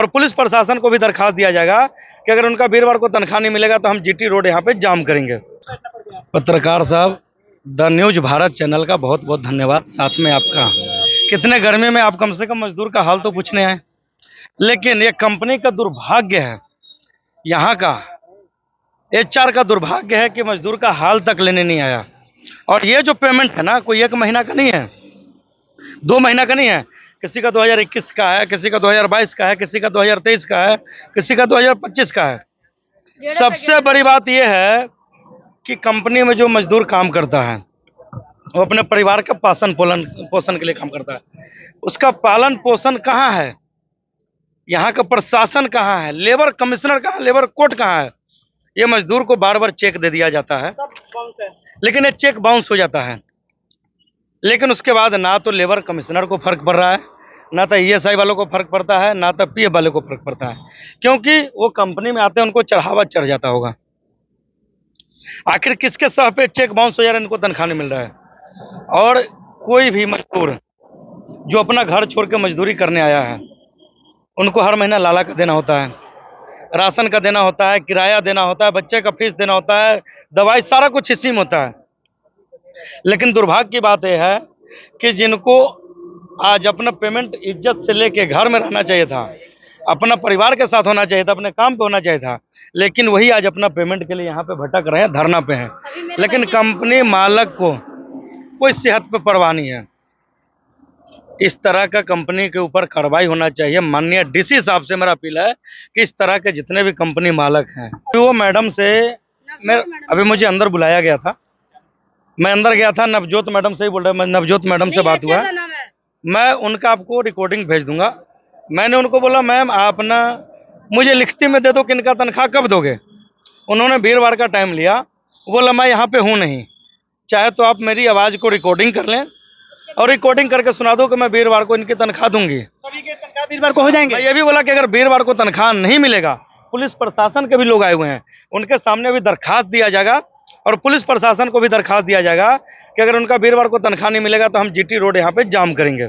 और पुलिस प्रशासन को भी दरखास्त दिया जाएगा कि अगर उनका वीरवार को तनख्वाह नहीं मिलेगा तो हम जीटी रोड यहाँ पे जाम करेंगे। पत्रकार साहब, द न्यूज भारत चैनल का बहुत बहुत धन्यवाद, साथ में आपका। कितने गर्मी में आप कम से कम मजदूर का हाल तो पूछने आए, लेकिन ये कंपनी का दुर्भाग्य है, यहाँ का एचआर का दुर्भाग्य है कि मजदूर का हाल तक लेने नहीं आया। और ये जो पेमेंट है ना, कोई 1 महीना का नहीं है, 2 महीना का नहीं है, किसी का 2021 का है, किसी का 2022 का है, किसी का 2023 का है, किसी का 2025 का है। सबसे बड़ी बात यह है कि कंपनी में जो मजदूर काम करता है वो अपने परिवार का पोषण के लिए काम करता है, उसका पालन पोषण कहाँ है? यहाँ का प्रशासन कहाँ है? लेबर कमिश्नर कहाँ है? लेबर कोर्ट कहाँ है? ये मजदूर को बार बार चेक दे दिया जाता है, लेकिन ये चेक बाउंस हो जाता है। लेकिन उसके बाद ना तो लेबर कमिश्नर को फर्क पड़ रहा है, ना तो ईएसआई वालों को फर्क पड़ता है, ना तो पीएफ वाले को फर्क पड़ता है, क्योंकि वो कंपनी में आते हैं उनको चढ़ावा चढ़ जाता होगा। आखिर किसके सह पे चेक बाउंस हो जा रहा है, इनको तनख्वाह नहीं मिल रहा है। और कोई भी मजदूर जो अपना घर छोड़ के मजदूरी करने आया है, उनको हर महीना लाला का देना होता है, राशन का देना होता है, किराया देना होता है, बच्चे का फीस देना होता है, दवाई, सारा कुछ इसी में होता है। लेकिन दुर्भाग्य की बात यह है कि जिनको आज अपना पेमेंट इज्जत से लेके घर में रहना चाहिए था, अपना परिवार के साथ होना चाहिए था, अपने काम पे होना चाहिए था, लेकिन वही आज अपना पेमेंट के लिए यहाँ पे भटक रहे हैं, धरना पे हैं। लेकिन कंपनी मालक को कोई सेहत पे परवाह नहीं है। इस तरह का कंपनी के ऊपर कार्रवाई होना चाहिए। माननीय डीसी साहब से मेरा अपील है कि इस तरह के जितने भी कंपनी मालक हैं, वो मैडम से अभी मुझे अंदर बुलाया गया था, मैं अंदर गया था, नवजोत मैडम से ही बोल रहा, नवजोत मैडम से बात हुआ, मैं उनका आपको रिकॉर्डिंग भेज दूंगा। मैंने उनको बोला, मैम आप ना मुझे लिखती में दे दो कि इनका तनख्वाह कब दोगे। उन्होंने वीरवार का टाइम लिया, बोला मैं यहाँ पे हूँ नहीं, चाहे तो आप मेरी आवाज़ को रिकॉर्डिंग कर लें और रिकॉर्डिंग करके सुना दो कि मैं वीरवार को इनकी तनख्वाह दूंगी। सभी के तनख्वाह वीरवार को हो जाएंगे। मैं ये भी बोला कि अगर वीरवार को तनख्वाह नहीं मिलेगा, पुलिस प्रशासन के भी लोग आए हुए हैं, उनके सामने भी दरखास्त दिया जाएगा और पुलिस प्रशासन को भी दरखास्त दिया जाएगा कि अगर उनका वीरवार को तनख्वाह नहीं मिलेगा तो हम जीटी रोड यहाँ पे जाम करेंगे।